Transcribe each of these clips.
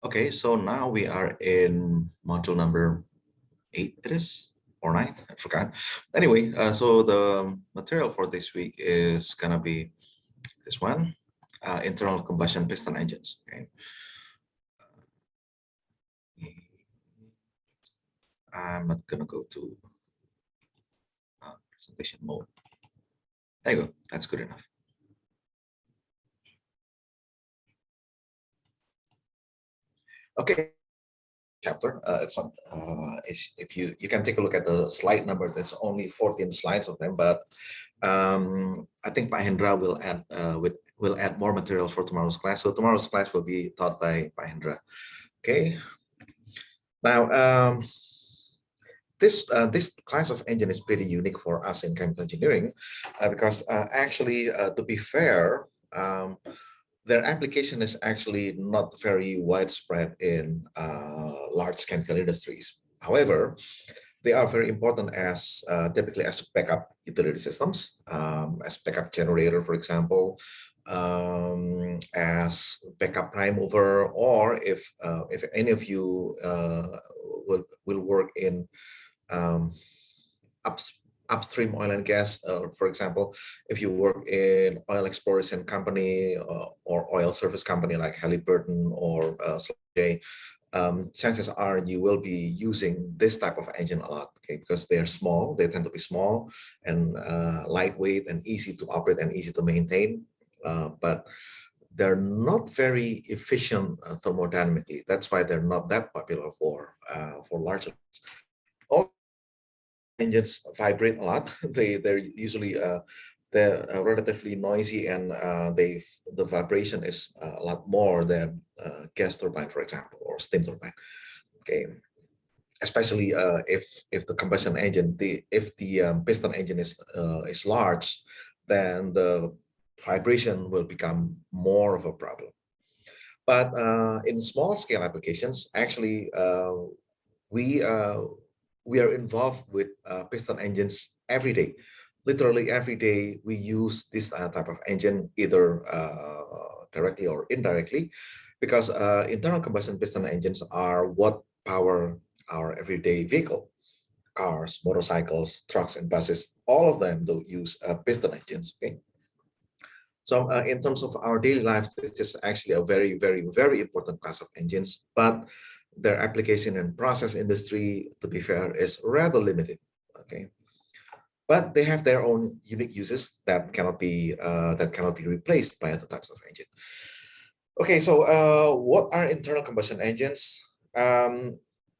Okay, so now we are in module number 8, it is, or 9, I forgot. Anyway, so the material for this week is gonna be this one, internal combustion piston engines. Okay, I'm not gonna go to presentation mode. There you go, that's good enough. Okay, chapter. It's on. If you can take a look at the slide number, there's only 14 slides of them, but I think Hendra will add more material for tomorrow's class. So tomorrow's class will be taught by Hendra. Okay. Now this class of engine is pretty unique for us in chemical engineering because actually, to be fair, their application is actually not very widespread in large chemical industries. However, they are very important as typically as backup utility systems, as backup generator, for example, as backup prime mover, or if any of you will work in upstream oil and gas, for example, if you work in oil exploration company or oil service company like Halliburton or chances are you will be using this type of engine a lot, okay, because they're small, they tend to be small and lightweight and easy to operate and easy to maintain, but they're not very efficient thermodynamically. That's why they're not that popular for large engines vibrate a lot. They're usually they're relatively noisy, and the vibration is a lot more than gas turbine, for example, or steam turbine. Okay, especially if the combustion engine, if the piston engine is large, then the vibration will become more of a problem. But in small scale applications, actually, we are involved with piston engines every day. Literally every day we use this type of engine, either directly or indirectly, because internal combustion piston engines are what power our everyday vehicle, cars, motorcycles, trucks, and buses. All of them do use piston engines. Okay. So in terms of our daily lives, this is actually a very, very, very important class of engines, but their application in process industry, to be fair, is rather limited. Okay, but they have their own unique uses that cannot be replaced by other types of engine. Okay, so what are internal combustion engines?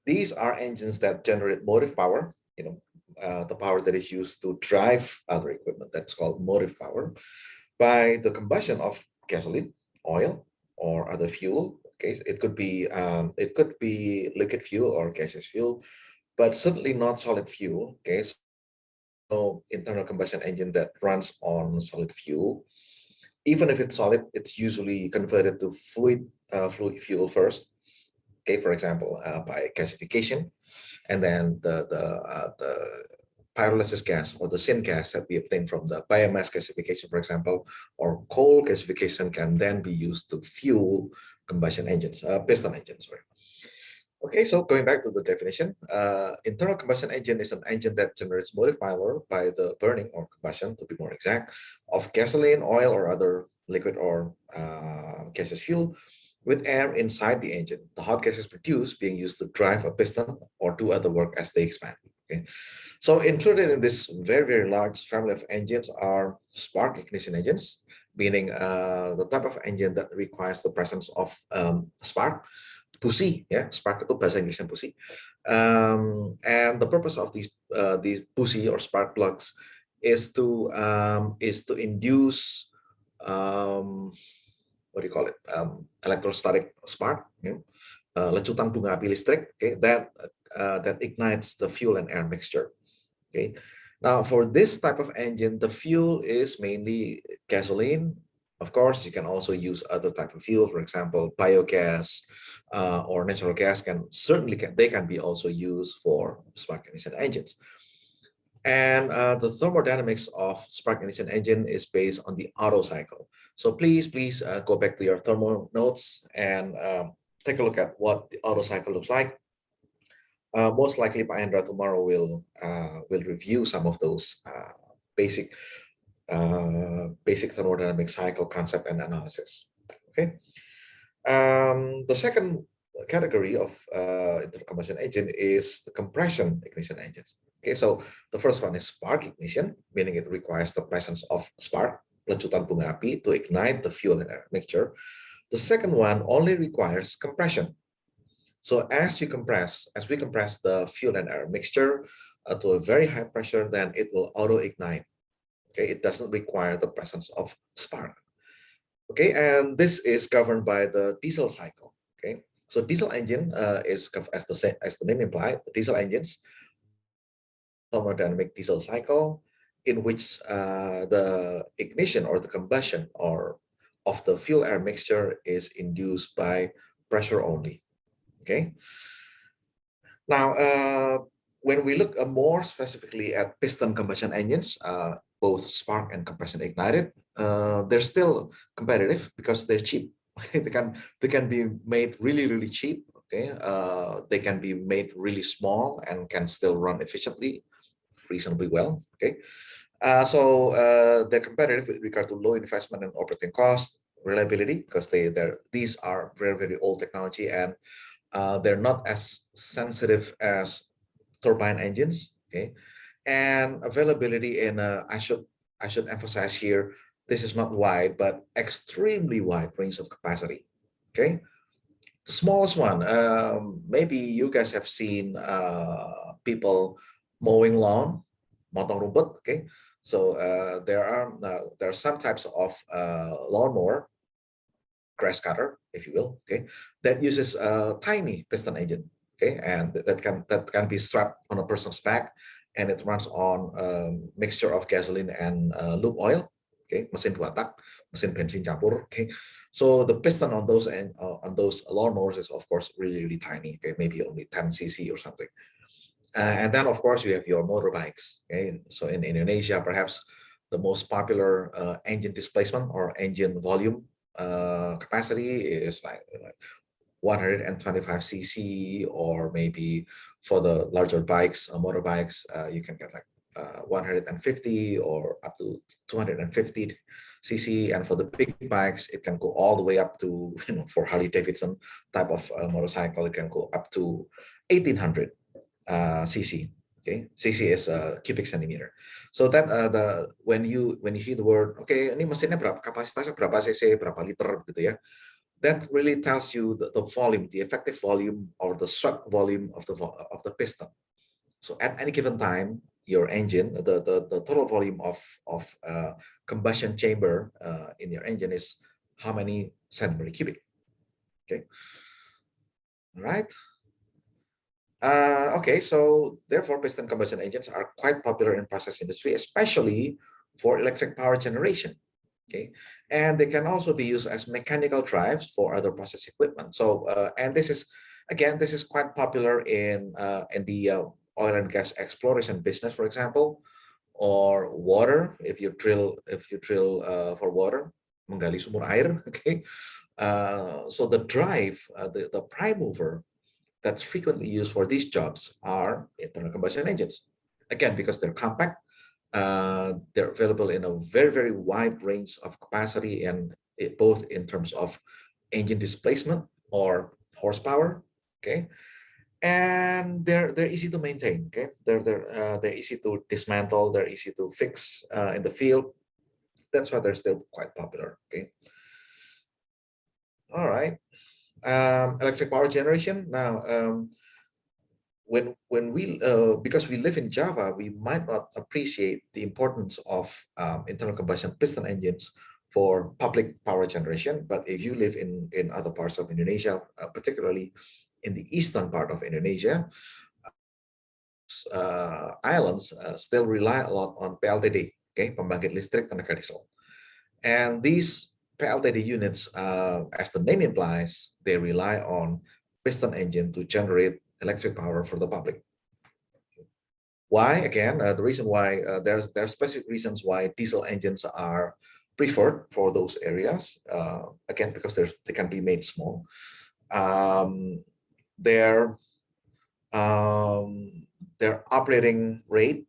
These are engines that generate motive power. The power that is used to drive other equipment. That's called motive power, by the combustion of gasoline, oil, or other fuel. Okay, it could be liquid fuel or gaseous fuel, but certainly not solid fuel. Okay, so internal combustion engine that runs on solid fuel, even if it's solid, it's usually converted to fluid fuel first. Okay, for example, by gasification, and then the pyrolysis gas or the syngas that we obtain from the biomass gasification, for example, or coal gasification, can then be used to fuel combustion engines, piston engines. Sorry. Okay, so going back to the definition, internal combustion engine is an engine that generates motive power by the burning or combustion, to be more exact, of gasoline, oil, or other liquid or gaseous fuel with air inside the engine. The hot gas is produced, being used to drive a piston or do other work as they expand. Okay, so included in this very, very large family of engines are spark ignition engines, meaning the type of engine that requires the presence of spark. Busi, ya, spark itu bahasa Inggrisnya busi. And the purpose of these busi or spark plugs is to induce what do you call it? Electrostatic spark, lecutan bunga api listrik, okay, that ignites the fuel and air mixture. Okay, now for this type of engine, the fuel is mainly gasoline. Of course, you can also use other type of fuel, for example, biogas or natural gas can be also used for spark ignition engines. And the thermodynamics of spark ignition engine is based on the Otto cycle. So please go back to your thermo notes and take a look at what the auto cycle looks like. Most likely, Pak Hendra tomorrow will review some of those basic thermodynamic cycle concept and analysis. Okay. The second category of internal combustion engine is the compression ignition engines. Okay, so the first one is spark ignition, meaning it requires the presence of spark, lecutan bunga api, to ignite the fuel and air mixture. The second one only requires compression. So as we compress the fuel and air mixture to a very high pressure, then it will auto-ignite. Okay, it doesn't require the presence of spark. Okay, and this is governed by the diesel cycle. Okay, so diesel engine is, as the name implies, the diesel engines, thermodynamic diesel cycle, in which the ignition or the combustion of the fuel air mixture is induced by pressure only. Okay. Now, when we look more specifically at piston combustion engines, both spark and compression ignited, they're still competitive because they're cheap. Okay, they can be made really cheap. Okay, they can be made really small and can still run efficiently, reasonably well. Okay, so they're competitive with regard to low investment and operating cost, reliability, because these are very old technology, and they're not as sensitive as turbine engines. Okay, and availability in I should emphasize here, this is not wide but extremely wide range of capacity. Okay, the smallest one, maybe you guys have seen people mowing lawn, motong rumput. Okay, so there are some types of lawnmower, grass cutter, if you will, okay, that uses a tiny piston engine, okay, and that can be strapped on a person's back, and it runs on a mixture of gasoline and lube oil, okay, mesin dua tak, mesin bensin campur, okay. So the piston on those lawnmowers is of course really tiny, okay, maybe only 10 cc or something. And then of course you have your motorbikes, okay. So in Indonesia, perhaps the most popular engine displacement or engine volume capacity is like 125 cc, or maybe for the larger bikes, motorbikes, you can get like 150 or up to 250 cc, and for the big bikes it can go all the way up to, for Harley Davidson type of motorcycle, it can go up to 1800 cc. Okay, cc is cubic centimeter. So that when you hear the word, okay, ini mesinnya berapa, kapasitasnya berapa cc, berapa liter gitu ya, that really tells you the volume, the effective volume or the swept volume of the piston. So at any given time, your engine, the total volume of combustion chamber in your engine is how many centimeter cubic. Okay, all right. Okay, so therefore piston combustion engines are quite popular in process industry, especially for electric power generation. Okay, and they can also be used as mechanical drives for other process equipment. So and this is quite popular in the oil and gas exploration business, for example, or water. If you drill for water, menggali sumur air. Okay, so the drive, the prime mover that's frequently used for these jobs are internal combustion engines. Again, because they're compact, they're available in a very wide range of capacity, and both in terms of engine displacement or horsepower. Okay, and they're easy to maintain. Okay, they're easy to dismantle. They're easy to fix in the field. That's why they're still quite popular. Okay. All right. Electric power generation. Now, when we because we live in Java, we might not appreciate the importance of internal combustion piston engines for public power generation. But if you live in other parts of Indonesia, particularly in the eastern part of Indonesia, islands still rely a lot on PLTD, okay, pembangkit listrik tenaga diesel, and these PLTD units, as the name implies, they rely on piston engine to generate electric power for the public. Why? Again, the reason why there are specific reasons why diesel engines are preferred for those areas. Again, because they can be made small. Um, their their operating rate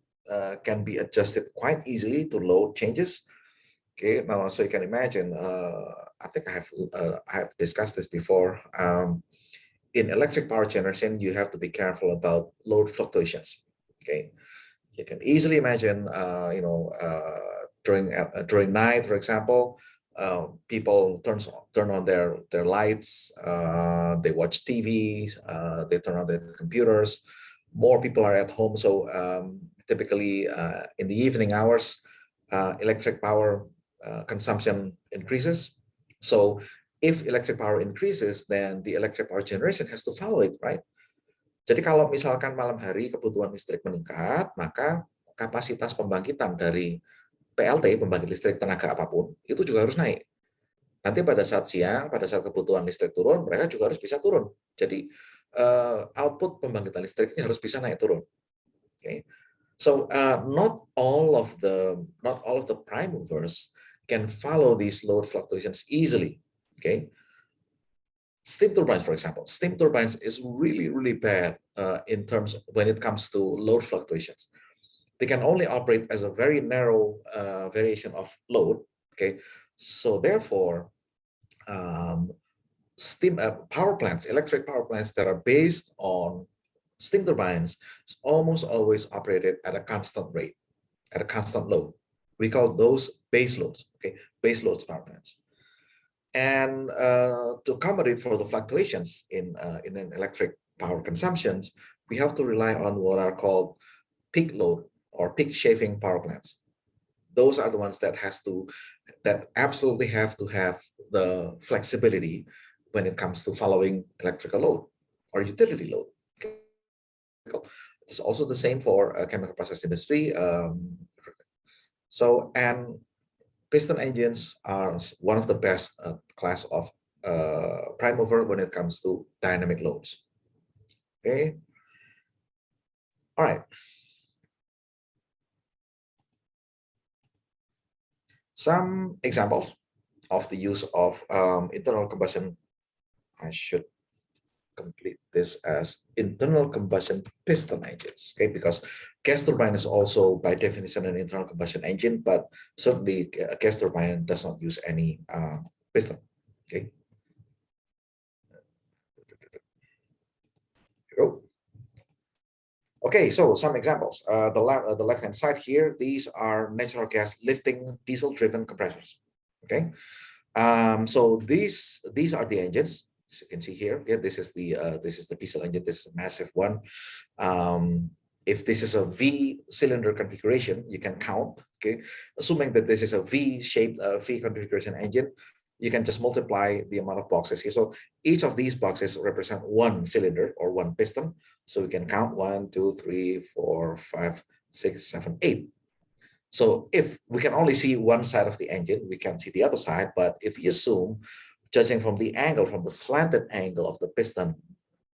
can be adjusted quite easily to load changes. Okay, now so you can imagine. I think I have discussed this before. In electric power generation, you have to be careful about load fluctuations. Okay, you can easily imagine, during night, for example, people turn on their lights, they watch TV, they turn on their computers. More people are at home, so typically in the evening hours, electric power consumption increases. So if electric power increases, then the electric power generation has to follow it, right? Jadi kalau misalkan malam hari kebutuhan listrik meningkat, maka kapasitas pembangkitan dari PLT, pembangkit listrik tenaga apapun, itu juga harus naik. Nanti pada saat siang, pada saat kebutuhan listrik turun, mereka juga harus bisa turun. Jadi output pembangkitan listriknya harus bisa naik turun. Okay. So not all of the prime movers can follow these load fluctuations easily. Okay. Steam turbines, for example, steam turbines is really, really bad in terms of when it comes to load fluctuations. They can only operate as a very narrow variation of load. Okay, so therefore, steam power plants, electric power plants that are based on steam turbines is almost always operated at a constant rate, at a constant load. We call those base loads. Okay, base loads power plants. And to accommodate for the fluctuations in an electric power consumptions, we have to rely on what are called peak load or peak shaving power plants. Those are the ones that absolutely have to have the flexibility when it comes to following electrical load or utility load. It's also the same for chemical process industry. And piston engines are one of the best class of prime mover when it comes to dynamic loads. Okay. All right. Some examples of the use of internal combustion. I should complete this as internal combustion piston engines, okay? Because gas turbine is also by definition an internal combustion engine, but certainly a gas turbine does not use any piston, okay? Okay, so some examples. The left-hand side here, these are natural gas lifting diesel-driven compressors. Okay, so these are the engines. As you can see here, yeah, this is the diesel engine. This is a massive one. If this is a V cylinder configuration, you can count. Okay, assuming that this is a V-shaped V configuration engine, you can just multiply the amount of boxes here. So each of these boxes represent one cylinder or one piston. So we can count 1, 2, 3, 4, 5, 6, 7, 8. So if we can only see one side of the engine, we can't see the other side. But if we assume, judging from the angle, from the slanted angle of the piston,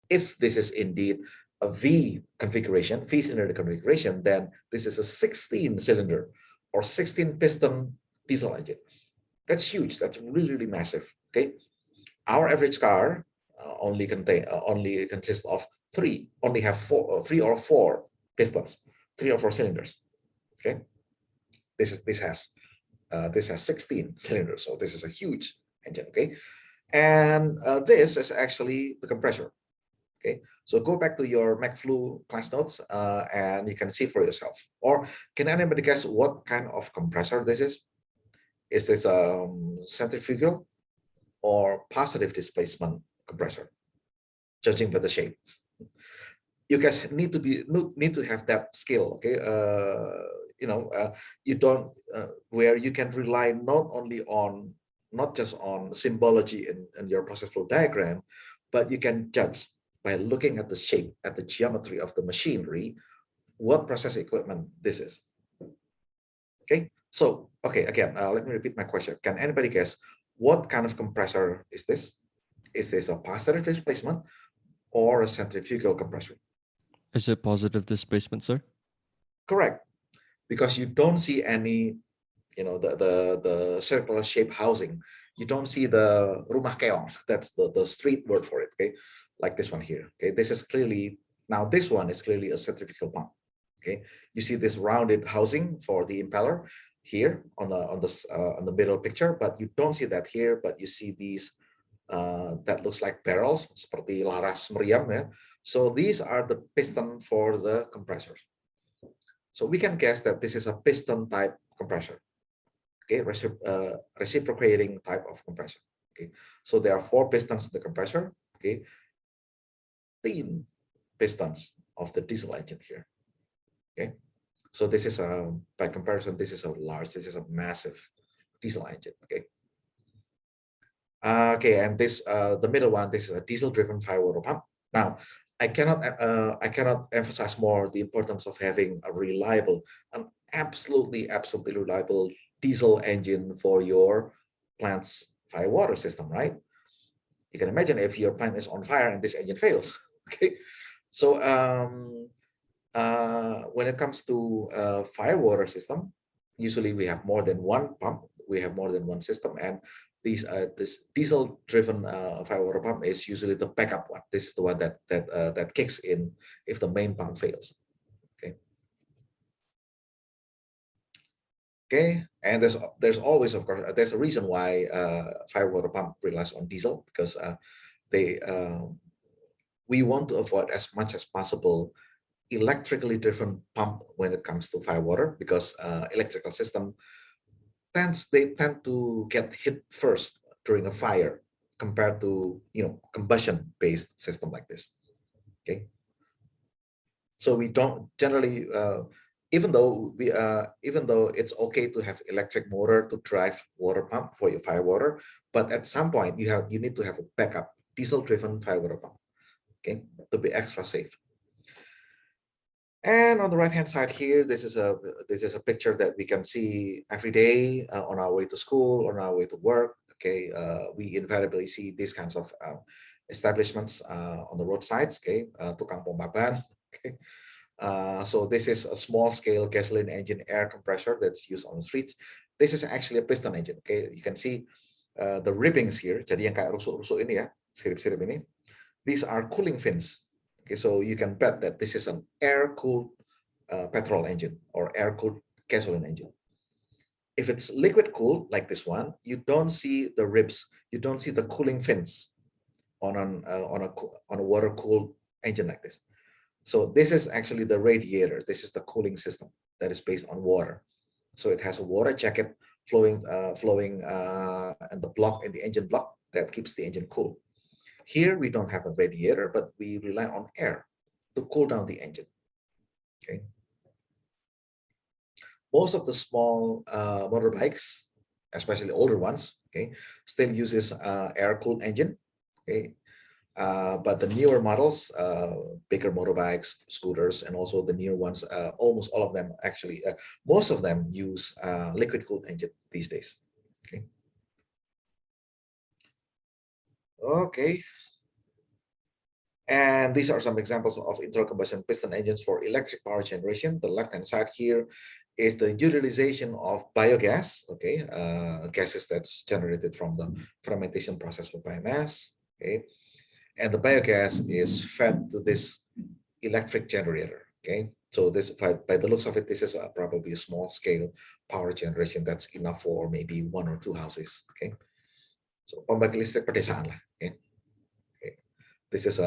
if this is indeed a V configuration, V cylinder configuration, then this is a 16 cylinder or 16 piston diesel engine. That's huge. That's really, really massive. Okay, our average car only consists of three or four pistons, 3 or 4 cylinders. Okay, this has 16 cylinders, so this is a huge engine. Okay, and this is actually the compressor. Okay, so go back to your McFlu class notes and you can see for yourself. Or can anybody guess what kind of compressor this is? Is this a centrifugal or positive displacement compressor? Judging by the shape, you guys need to have that skill. Okay, you don't where you can rely not just on symbology in your process flow diagram, but you can judge by looking at the shape, at the geometry of the machinery, what process equipment this is. Okay, so again, let me repeat my question. Can anybody guess what kind of compressor is this? Is this a positive displacement or a centrifugal compressor? Is it positive displacement, sir? Correct, because you don't see any, the circular shape housing. you don't see the rumah keong. That's the street word for it. Okay, like this one here. Okay, this is clearly, now this one is clearly a centrifugal pump. Okay, you see this rounded housing for the impeller here on the middle picture, but you don't see that here. But you see these that looks like barrels seperti laras meriam ya. So these are the piston for the compressors. So we can guess that this is a piston type compressor. Okay, reciprocating type of compressor. Okay, so there are 4 pistons in the compressor. Okay, 10 pistons of the diesel engine here. Okay, so this is a, by comparison, this is a massive diesel engine. Okay. Okay, and this the middle one, this is a diesel-driven firewater pump. Now, I cannot emphasize more the importance of having a reliable, an absolutely reliable diesel engine for your plant's firewater system, right? You can imagine if your plant is on fire and this engine fails. Okay, so when it comes to firewater system, usually we have more than one pump, we have more than one system, and this diesel-driven firewater pump is usually the backup one. This is the one that kicks in if the main pump fails. Okay. Okay, and there's always, of course, there's a reason why firewater pump relies on diesel, because we want to avoid as much as possible electrically driven pump when it comes to firewater, because electrical system they tend to get hit first during a fire compared to combustion based system like this. Okay, so we don't generally even though it's okay to have electric motor to drive water pump for your firewater, but at some point you need to have a backup diesel driven firewater pump, okay, to be extra safe. And on the right hand side here, this is a picture that we can see every day on our way to school, on our way to work. Okay, we invariably see these kinds of establishments on the roadsides. Okay, tukang pompa ban. Okay, so this is a small scale gasoline engine air compressor that's used on the streets. This is actually a piston engine. Okay, you can see the ribbings here. Jadi yang kayak rusuk-rusuk ini ya, sirip-sirip ini. These are cooling fins. Okay, so you can bet that this is an air-cooled petrol engine or air-cooled gasoline engine. If it's liquid-cooled like this one, you don't see the ribs, you don't see the cooling fins on a water-cooled engine like this. So this is actually the radiator. This is the cooling system that is based on water. So it has a water jacket flowing and the block in the engine block that keeps the engine cool. Here we don't have a radiator, but we rely on air to cool down the engine. Okay. Most of the small motorbikes, especially older ones, okay, still uses air-cooled engine. Okay, but the newer models, bigger motorbikes, scooters, and also the newer ones, almost all of them actually, most of them use liquid-cooled engine these days. Okay. Okay. And these are some examples of internal combustion piston engines for electric power generation. The left-hand side here is the utilization of biogas, okay, gases that's generated from the fermentation process of biomass, okay, and the biogas is fed to this electric generator, okay. So this, by the looks of it, this is probably a small-scale power generation that's enough for maybe 1 or 2 houses, okay. So pembangkit listrik pedesaan lah, okay. This is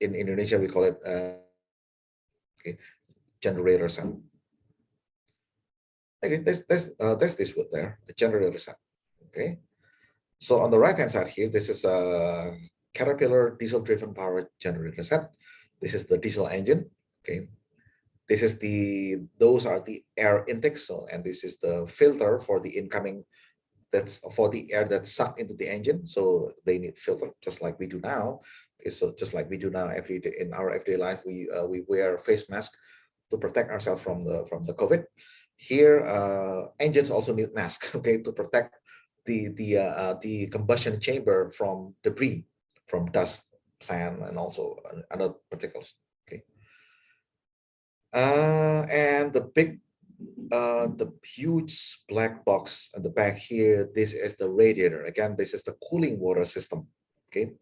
in Indonesia we call it okay, generator set. Okay, there's this wood there, the generator set. Okay, so on the right hand side here, this is a Caterpillar diesel-driven power generator set. This is the diesel engine. Okay, this is those are the air intakes, so, and this is the filter for the incoming. That's for the air that's sucked into the engine. So they need filter, just like we do now. Okay, so just like we do now every day in our everyday life, we wear face mask to protect ourselves from the COVID. Here, engines also need mask, okay, to protect the combustion chamber from debris, from dust, sand, and also other particles. Okay, and the big the huge black box at the back here, this is the radiator. Again, this is the cooling water system. Okay.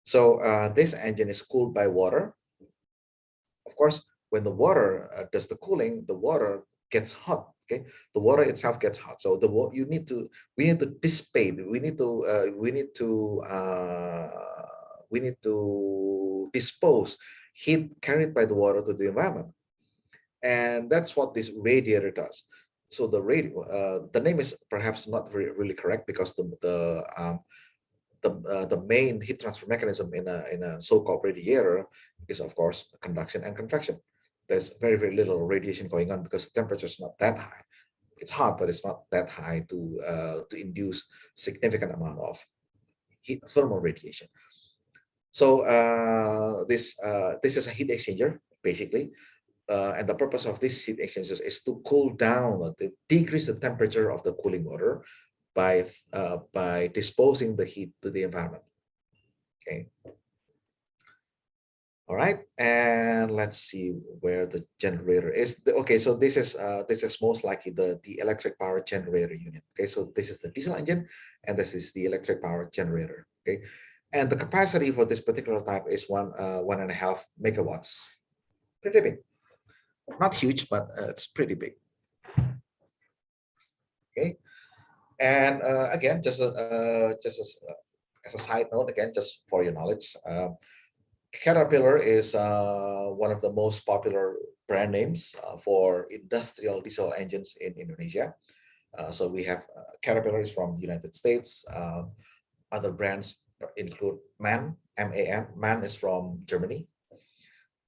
So this engine is cooled by water. Of course, when the water does the cooling, the water gets hot. Okay, the water itself gets hot. So we need to dissipate. We need to dispose heat carried by the water to the environment, and that's what this radiator does. So the name is perhaps not really correct, because the main heat transfer mechanism in a so-called radiator is, of course, conduction and convection. There's very little radiation going on because the temperature is not that high. It's hot, but it's not that high to induce significant amount of thermal radiation. So this is a heat exchanger basically, and the purpose of this heat exchanger is to cool down, to decrease the temperature of the cooling water by disposing the heat to the environment. Okay. All right, and let's see where the generator is. Okay, so this is most likely the electric power generator unit. Okay, so this is the diesel engine, and this is the electric power generator. Okay, and the capacity for this particular type is 1.5 megawatts. Pretty big, not huge, but it's pretty big. Okay, and again, just as a side note, again, just for your knowledge. Caterpillar is one of the most popular brand names for industrial diesel engines in Indonesia. So we have Caterpillar is from the United States. Other brands include MAN, M-A-N. MAN is from Germany.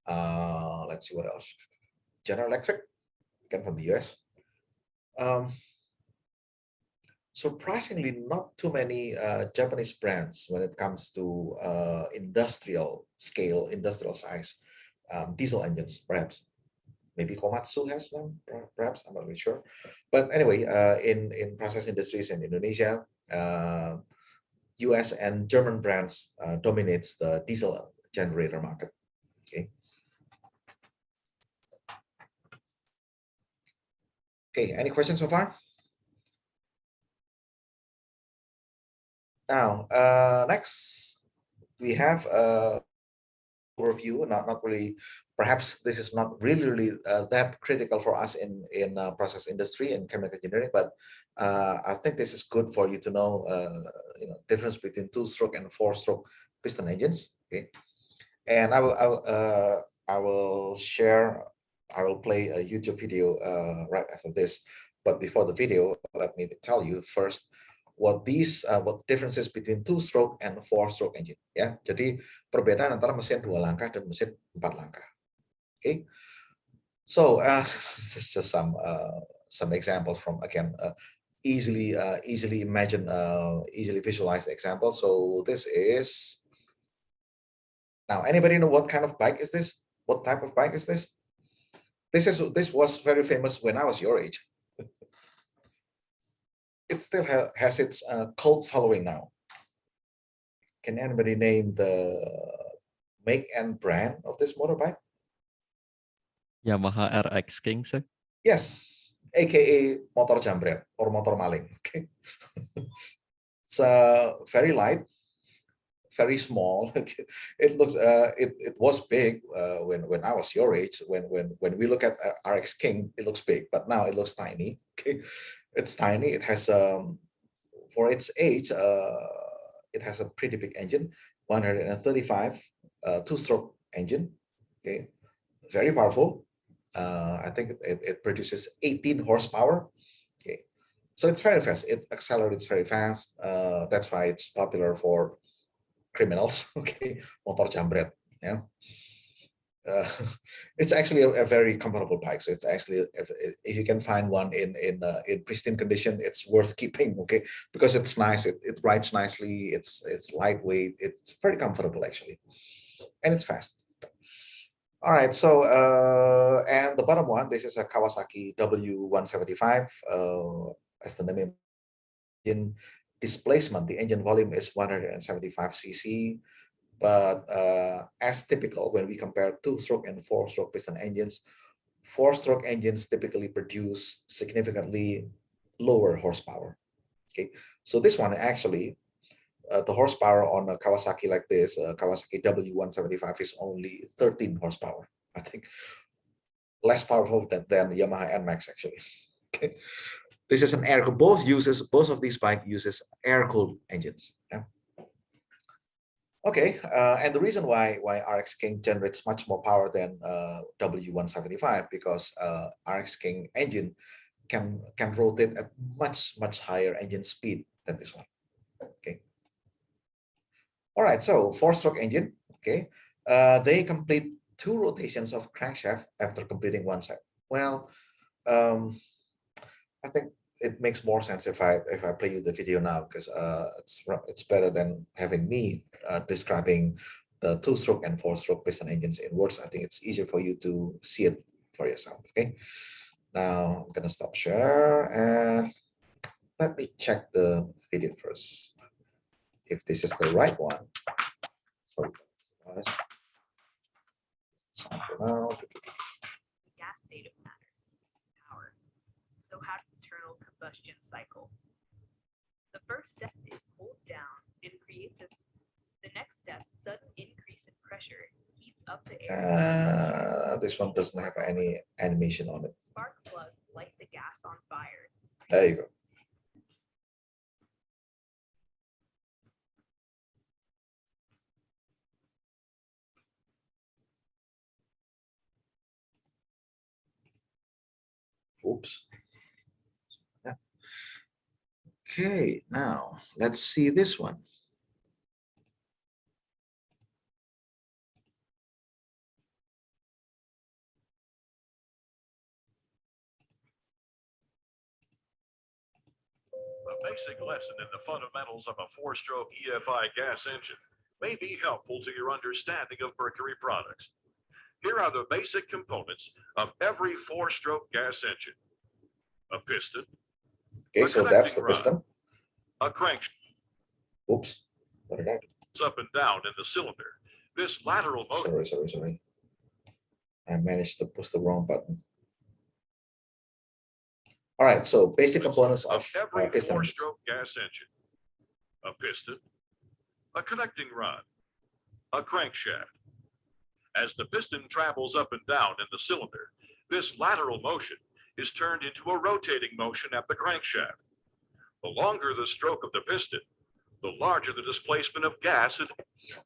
Let's see what else. General Electric, again from the US. Surprisingly, not too many Japanese brands when it comes to industrial scale, industrial size diesel engines. Perhaps maybe Komatsu has one, perhaps, I'm not really sure. But anyway, in process industries in Indonesia, US and German brands dominates the diesel generator market. Okay. Okay, any questions so far? Now, next we have a overview. Not really. Perhaps this is not really that critical for us in process industry and chemical engineering, but I think this is good for you to know. Difference between 2-stroke and 4-stroke piston engines. Okay, and I will play a YouTube video right after this. But before the video, let me tell you first what differences between 2-stroke and 4-stroke engine. Ya, jadi perbedaan antara mesin 2 langkah dan mesin 4 langkah. Okay, so this is just some examples from, again, easily imagine, easily visualized examples. So this is, now anybody know what kind of bike is this? What type of bike is this? This was very famous when I was your age. It still has its cult following now. Can anybody name the make and brand of this motorbike? Yamaha RX King, sir. Yes, aka motor jambret or motor maling. Okay, it's very light, very small. It looks it was big when I was your age. When we look at RX King, it looks big, but now it looks tiny. Okay, it's tiny. It has for its age, it has a pretty big engine, 135 2-stroke engine. Okay, very powerful. I think it produces 18 horsepower. Okay, so it's very fast. It accelerates very fast. That's why it's popular for criminals. Okay, motor jambret. Yeah. It's actually a very comfortable bike. So it's actually, if you can find one in pristine condition, it's worth keeping. Okay, because it's nice. It rides nicely. It's lightweight. It's very comfortable actually, and it's fast. All right. So and the bottom one, this is a Kawasaki W175. As the name in displacement, the engine volume is 175 cc. But as typical when we compare 2-stroke and 4-stroke piston engines, four-stroke engines typically produce significantly lower horsepower. Okay, so this one actually, the horsepower on a Kawasaki like this, Kawasaki W175 is only 13 horsepower. I think less powerful than Yamaha NMAX actually. Okay, this is an air. Both of these bikes uses air-cooled engines. Yeah. Okay, and the reason why RX King generates much more power than W175 because RX King engine can rotate at much higher engine speed than this one. Okay. All right, so four-stroke engine. Okay, they complete 2 rotations of crankshaft after completing one side. Well, I think it makes more sense if I play you the video now because it's better than having me describing the 2-stroke and 4-stroke piston engines in words. I think it's easier for you to see it for yourself. Okay, now I'm gonna stop share and let me check the video first if this is the right one. So sample now. Gas state of matter, power. So how does internal combustion cycle? The first step is pulled down and creates the next step, sudden increase in pressure, heats up the air. This one doesn't have any animation on it. Spark plugs light the gas on fire. There you go. Oops. Okay, now let's see this one. A basic lesson in the fundamentals of a 4-stroke EFI gas engine may be helpful to your understanding of Mercury products. Here are the basic components of every 4-stroke gas engine. A piston. Okay, so that's the piston. A crank. Oops, what did I do? Up and down in the cylinder. This lateral motion. Sorry. I managed to push the wrong button. All right, so basic components of every piston. 4-stroke gas engine. A piston. A connecting rod. A crankshaft. As the piston travels up and down in the cylinder, this lateral motion is turned into a rotating motion at the crankshaft. The longer the stroke of the piston, the larger the displacement of gas.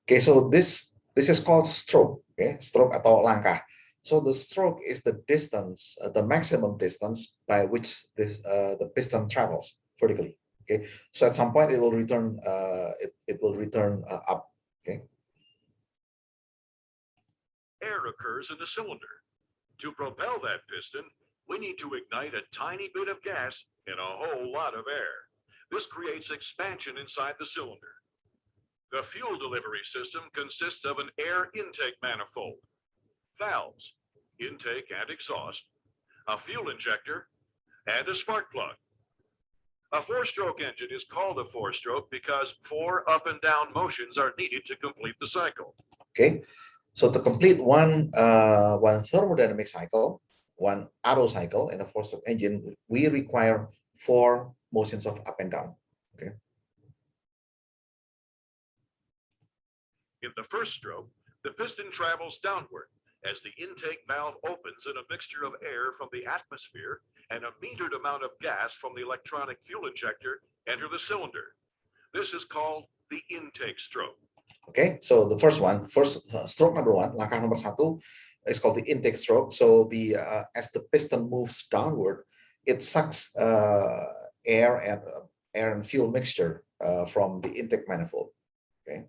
Okay, so this is called stroke. Okay, stroke atau langkah. So the stroke is the distance, the maximum distance by which the piston travels vertically. Okay, so at some point it will return. It will return up. Okay. Air occurs in the cylinder. To propel that piston, we need to ignite a tiny bit of gas and a whole lot of air. This creates expansion inside the cylinder. The fuel delivery system consists of an air intake manifold, valves, intake and exhaust, a fuel injector, and a spark plug. A 4-stroke engine is called a 4-stroke because 4 up and down motions are needed to complete the cycle. Okay, so to complete one thermodynamic cycle, one Otto cycle in a 4-stroke engine, we require 4 motions of up and down. Okay. In the first stroke, the piston travels downward as the intake valve opens and a mixture of air from the atmosphere and a metered amount of gas from the electronic fuel injector enter the cylinder. This is called the intake stroke. Okay, so the first stroke number 1, langkah nomor 1 is called the intake stroke. So the as the piston moves downward, it sucks air and fuel mixture from the intake manifold. Okay.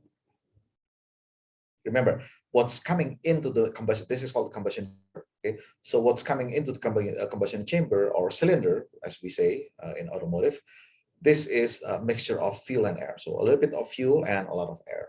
Remember, what's coming into the combustion, this is called the combustion chamber. Okay, so what's coming into the combustion chamber or cylinder, as we say in automotive, this is a mixture of fuel and air. So a little bit of fuel and a lot of air.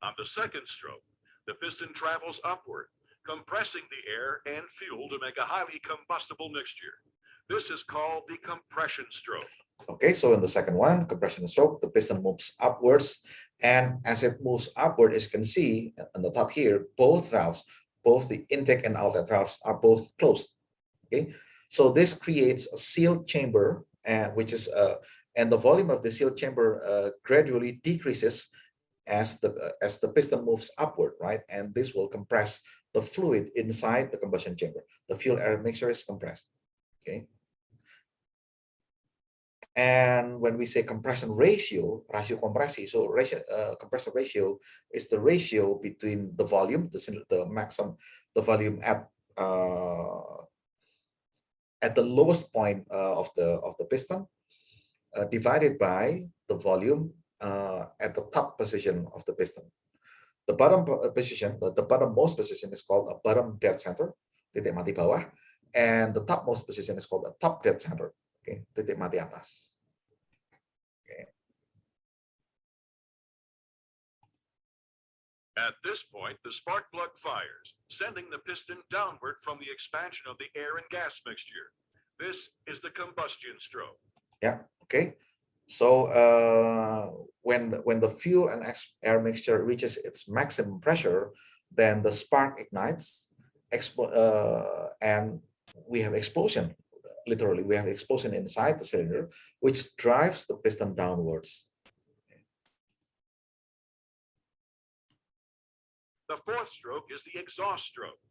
On the second stroke, the piston travels upward, compressing the air and fuel to make a highly combustible mixture. This is called the compression stroke. Okay, so in the second one, compression stroke, the piston moves upwards, and as it moves upward, as you can see on the top here, both valves, both the intake and outlet valves are both closed. Okay, so this creates a sealed chamber, which is and the volume of the sealed chamber gradually decreases as the piston moves upward, right? And this will compress the fluid inside the combustion chamber. The fuel air mixture is compressed. Okay. And when we say compression ratio, ratio kompresi, so compression ratio is the ratio between the volume, the maximum, the volume at the lowest point of the piston divided by the volume at the top position of the piston. The bottom position, the bottommost position is called a bottom dead center, titik mati bawah, and the topmost position is called a top dead center, okay, titik mati atas. Okay. At this point, the spark plug fires, sending the piston downward from the expansion of the air and gas mixture. This is the combustion stroke. Yeah, okay. So when the fuel and air mixture reaches its maximum pressure, then the spark ignites, and we have explosion. Literally, we have explosion inside the cylinder, which drives the piston downwards. The fourth stroke is the exhaust stroke.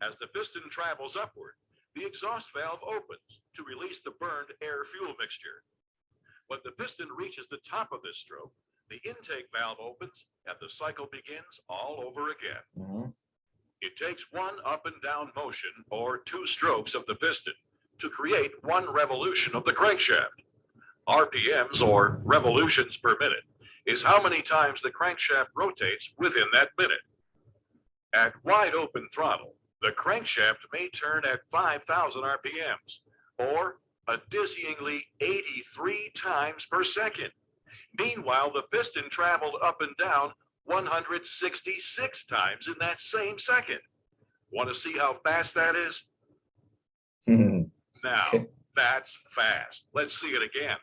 As the piston travels upward, the exhaust valve opens to release the burned air-fuel mixture. When the piston reaches the top of this stroke, the intake valve opens and the cycle begins all over again. Mm-hmm. It takes one up and down motion or two strokes of the piston to create one revolution of the crankshaft. RPMs, or revolutions per minute, is how many times the crankshaft rotates within that minute. At wide open throttle, the crankshaft may turn at 5,000 RPMs, or a dizzyingly 83 times per second. Meanwhile, the piston traveled up and down 166 times in that same second. Want to see how fast that is? Now, Okay. that's fast. Let's see it again.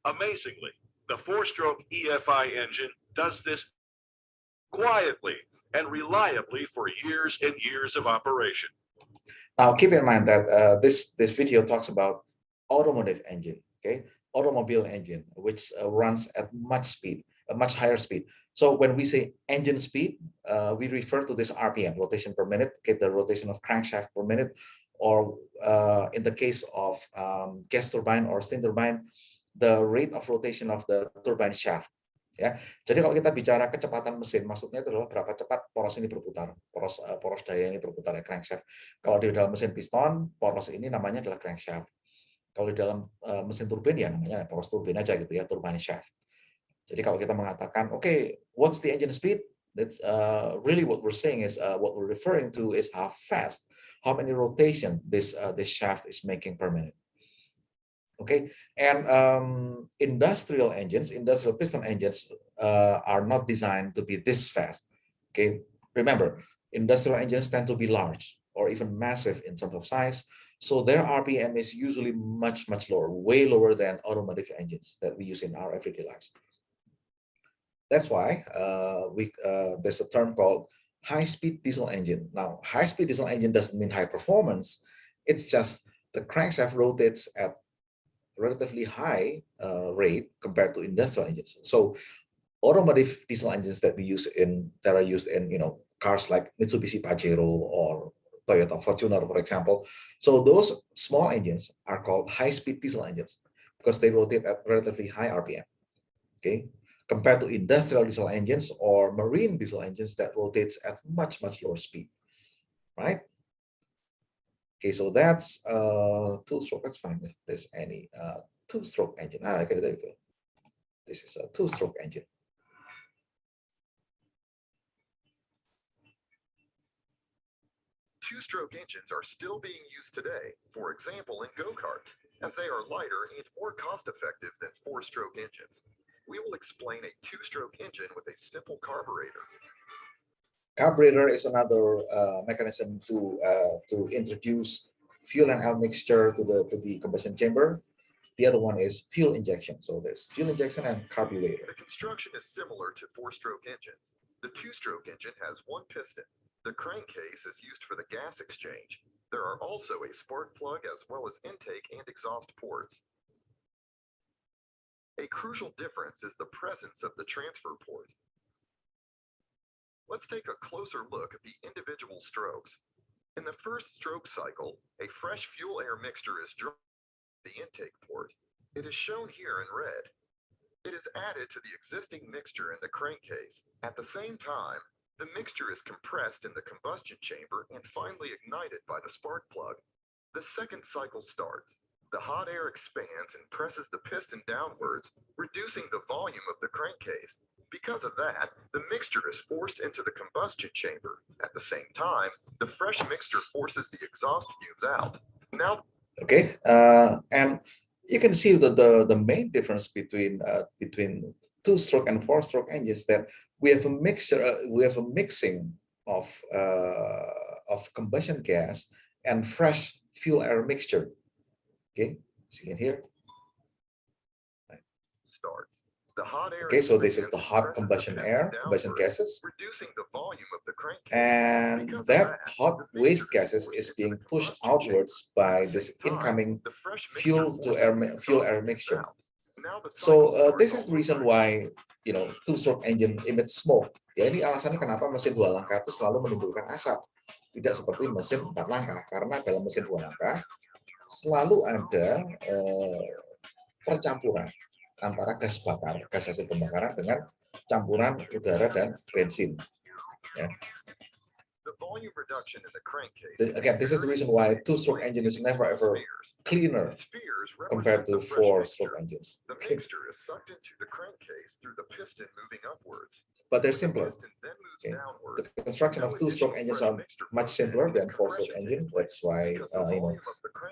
Amazingly, the four-stroke EFI engine does this quietly and reliably for years and years of operation. Now, keep in mind that this video talks about automotive engine, okay, automobile engine, which runs at much higher speed. So when we say engine speed, we refer to this RPM, rotation per minute, okay, the rotation of crankshaft per minute, or in the case of gas turbine or steam turbine, the rate of rotation of the turbine shaft. Ya, jadi kalau kita bicara kecepatan mesin, maksudnya itu adalah berapa cepat poros ini berputar, poros daya ini berputar, ya, crankshaft. Kalau di dalam mesin piston, poros ini namanya adalah crankshaft. Kalau di dalam mesin turbin, ya namanya poros turbin aja gitu ya, turbine shaft. Jadi kalau kita mengatakan, okay, what's the engine speed? That's really what we're saying is what we're referring to is how fast, how many rotation this shaft is making per minute. Okay, and industrial piston engines are not designed to be this fast. Okay, remember, industrial engines tend to be large or even massive in terms of size, so their RPM is usually much lower, way lower than automotive engines that we use in our everyday lives. That's why there's a term called high-speed diesel engine. Now, high-speed diesel engine doesn't mean high performance. It's just the crankshaft rotates at relatively high rate compared to industrial engines. So automotive diesel engines that are used in cars like Mitsubishi Pajero or Toyota Fortuner, for example. So those small engines are called high-speed diesel engines because they rotate at relatively high RPM. Okay, compared to industrial diesel engines or marine diesel engines that rotates at much lower speed, right? Okay, so that's two-stroke. That's fine if there's any two-stroke engine. Okay, there you go. This is a two-stroke engine. Two-stroke engines are still being used today, for example, in go-karts, as they are lighter and more cost-effective than four-stroke engines. We will explain a two-stroke engine with a simple carburetor. Carburetor is another mechanism to introduce fuel and air mixture to the combustion chamber. The other one is fuel injection. So there's fuel injection and carburetor. The construction is similar to four-stroke engines. The two-stroke engine has one piston. The crankcase is used for the gas exchange. There are also a spark plug as well as intake and exhaust ports. A crucial difference is the presence of the transfer port. Let's take a closer look at the individual strokes. In the first stroke cycle, a fresh fuel-air mixture is drawn from the intake port. It is shown here in red. It is added to the existing mixture in the crankcase. At the same time, the mixture is compressed in the combustion chamber and finally ignited by the spark plug. The second cycle starts. The hot air expands and presses the piston downwards, reducing the volume of the crankcase. Because of that, the mixture is forced into the combustion chamber. At the same time, the fresh mixture forces the exhaust fumes out. Now, okay, and you can see that the main difference between two-stroke and four-stroke engines, that we have a mixture, we have a mixing of combustion gas and fresh fuel air mixture. Okay, see in here. starts. The hot air Okay, so this is expands the and hot presses the combustion piston air, combustion downwards, gases, reducing the volume of the crankcase. and Because of that that, hot the waste mixture is gases forced is into being the pushed combustion chamber. outwards by At the this same time, incoming the fresh mixture fuel to forces air the fuel exhaust air fumes mixture. out. Now the So cycle starts this is the all reason over why again. two-stroke engine emit smoke. Ya, ini alasannya kenapa mesin dua langkah itu selalu menimbulkan asap. Tidak seperti mesin empat langkah, karena dalam mesin dua langkah selalu ada percampuran antara gas bakar, gas hasil pembakaran dengan campuran udara dan bensin. Ya. The volume reduction in the crankcase. Again, this is the reason why two-stroke engine is never ever cleaner compared to four-stroke engines. The Okay. mixture is sucked into the crankcase through the piston moving upwards. But they're The simpler. piston then moves Okay. downward. The construction of two-stroke engines are much simpler than four-stroke engine. That's why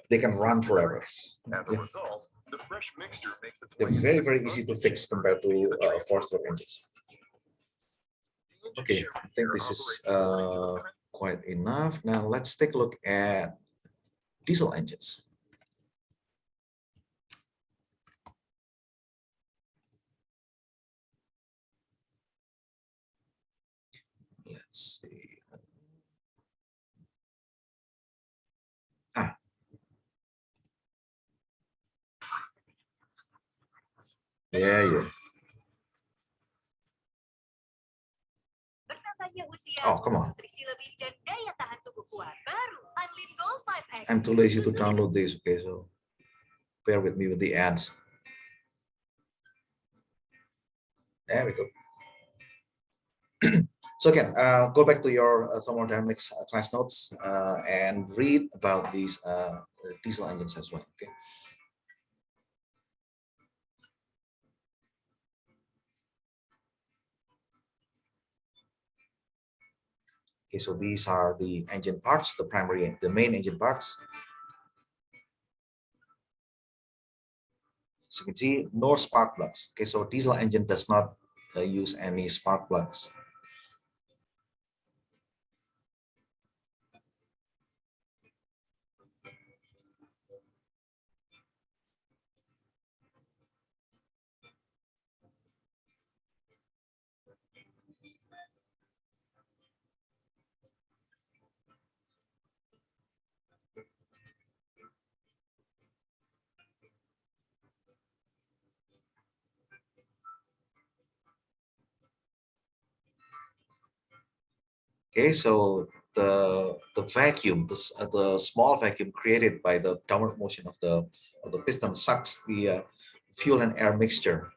they can run forever. As a Yeah. result, the fresh mixture makes its They're way very, into the very easy to combustion fix chamber compared to via the transfer four-stroke port. engines. The engine Okay, shown I think here this is operates according to the quite enough. Now let's take a look at diesel engines. Let's see. Yeah. Bertambahnya usia, Oh, come on. nutrisi lebih dan daya tahan tubuh kuat. Baru Unlead Gold 5X. I'm too lazy to download this. Okay, so bear with me with the ads. There we go. So again, go back to your thermodynamics class notes and read about these diesel engines as well. Okay. Okay, so these are the engine parts, the main engine parts. So you can see no spark plugs. Okay, so diesel engine does not use any spark plugs. Okay, so the vacuum, the small vacuum created by the downward motion of the piston sucks the fuel and air mixture,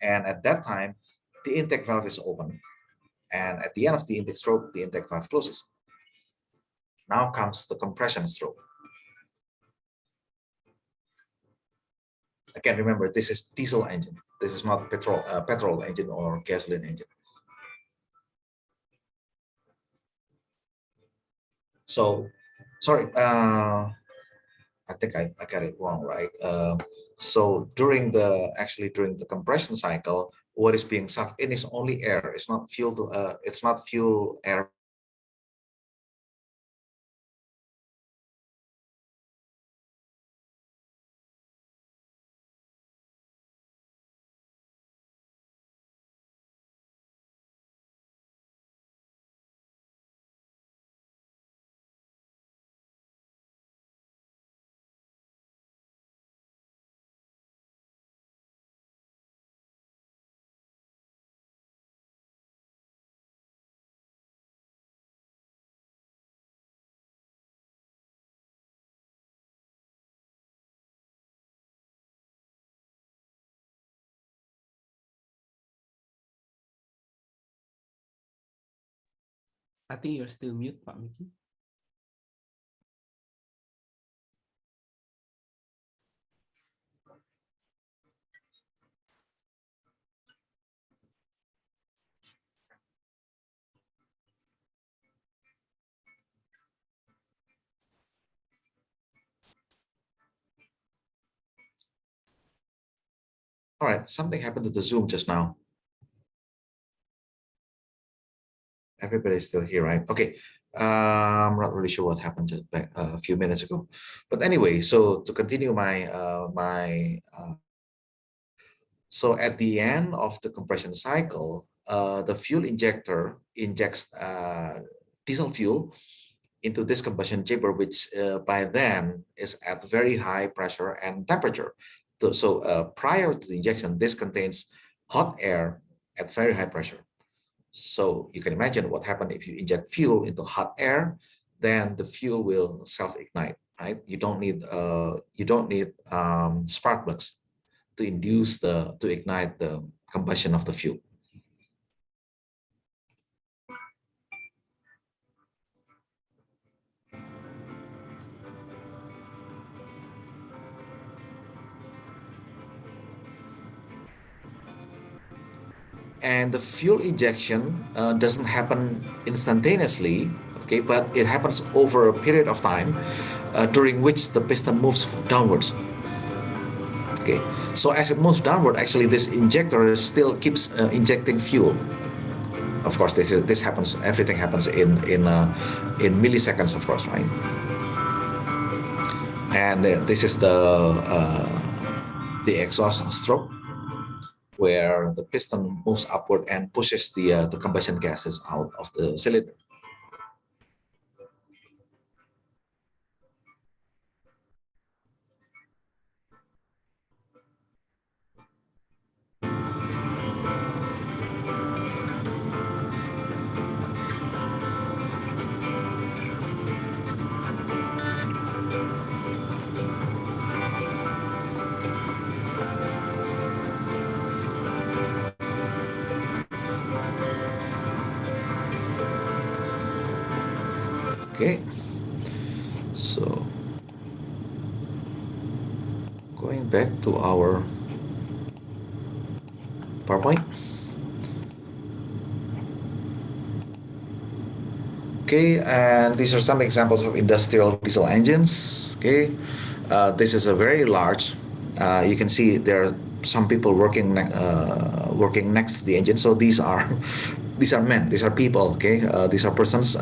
and at that time the intake valve is open, and at the end of the intake stroke the intake valve closes. Now comes the compression stroke. Again, remember, this is diesel engine. This is not petrol engine or gasoline engine. So, sorry, I think I got it wrong, right? So during the compression cycle, what is being sucked in is only air. It's not fuel. It's not fuel air I think you're still mute, Pak Miki. All right, something happened to the Zoom just now. Everybody's still here, right? Okay. I'm not really sure what happened just back a few minutes ago, but anyway, so to continue so at the end of the compression cycle, the fuel injector injects diesel fuel into this combustion chamber, which by then is at very high pressure and temperature. So prior to the injection, this contains hot air at very high pressure. So you can imagine what happens if you inject fuel into hot air, then the fuel will self-ignite, right? You don't need spark plugs to ignite the combustion of the fuel. And the fuel injection doesn't happen instantaneously, okay, but it happens over a period of time during which the piston moves downwards. Okay, so as it moves downward, actually this injector still keeps injecting fuel. Of course, this happens. Everything happens in milliseconds, of course, right? And this is the exhaust stroke, where the piston moves upward and pushes the combustion gases out of the cylinder. Okay, so going back to our PowerPoint. Okay, and these are some examples of industrial diesel engines. Okay, this is a very large. You can see there are some people working next to the engine. So these are men. These are people. Okay, these are persons.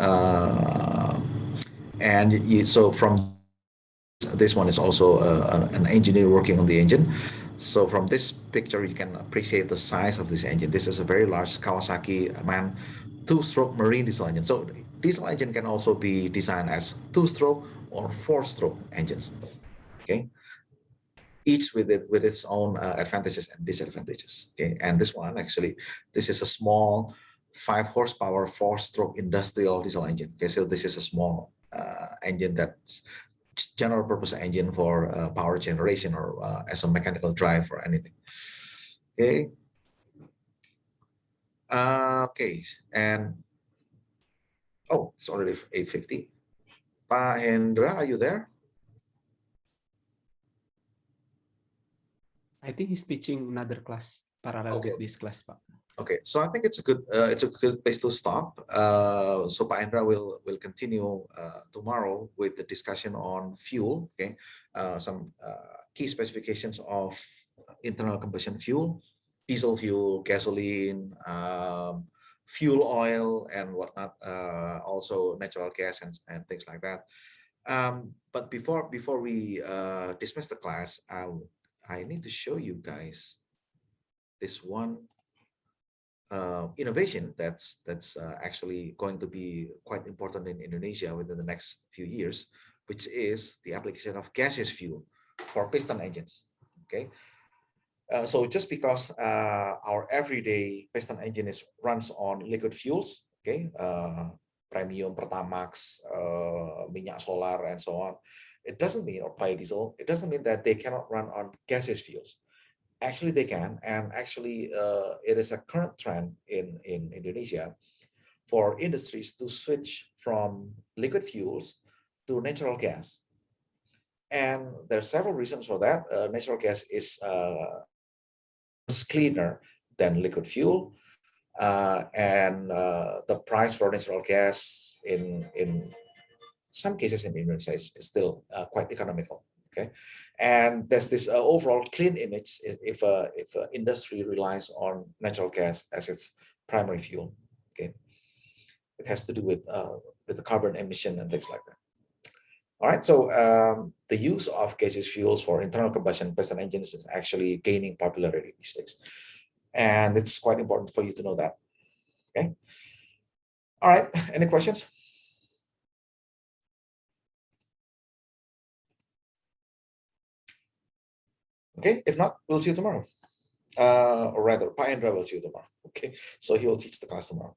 So from this one is also an engineer working on the engine. So from this picture, you can appreciate the size of this engine. This is a very large Kawasaki MAN two-stroke marine diesel engine. So diesel engine can also be designed as two-stroke or four-stroke engines. Okay, each with its own advantages and disadvantages. Okay, and this one actually, this is a small 5 horsepower four-stroke industrial diesel engine. Okay, so this is a small engine that's general purpose engine for power generation or as a mechanical drive or anything. Okay. Okay, and oh, it's already 8:50. Pak Hendra, are you there? I think he's teaching another class parallel with this class, Pak. Okay, so I think it's a good place to stop. So Pak Hendra will continue tomorrow with the discussion on fuel. Okay, some key specifications of internal combustion fuel, diesel fuel, gasoline, fuel oil, and whatnot. Also natural gas and things like that. But before we dismiss the class, I need to show you guys this one innovation that's actually going to be quite important in Indonesia within the next few years, which is the application of gaseous fuel for piston engines. Okay, so just because our everyday piston engine runs on liquid fuels, okay, premium, Pertamax, minyak solar, and so on, it doesn't mean, or biodiesel, it doesn't mean that they cannot run on gaseous fuels. Actually, they can, and actually, it is a current trend in Indonesia for industries to switch from liquid fuels to natural gas. And there are several reasons for that. Natural gas is cleaner than liquid fuel. And the price for natural gas in some cases in Indonesia is still quite economical. Okay, and there's this overall clean image if a industry relies on natural gas as its primary fuel. Okay, it has to do with the carbon emission and things like that. All right, so the use of gaseous fuels for internal combustion piston engines is actually gaining popularity these days, and it's quite important for you to know that. Okay. All right. Any questions? Okay. If not, we'll see you tomorrow. Or rather, Pak Indra will see you tomorrow. Okay. So he will teach the class tomorrow.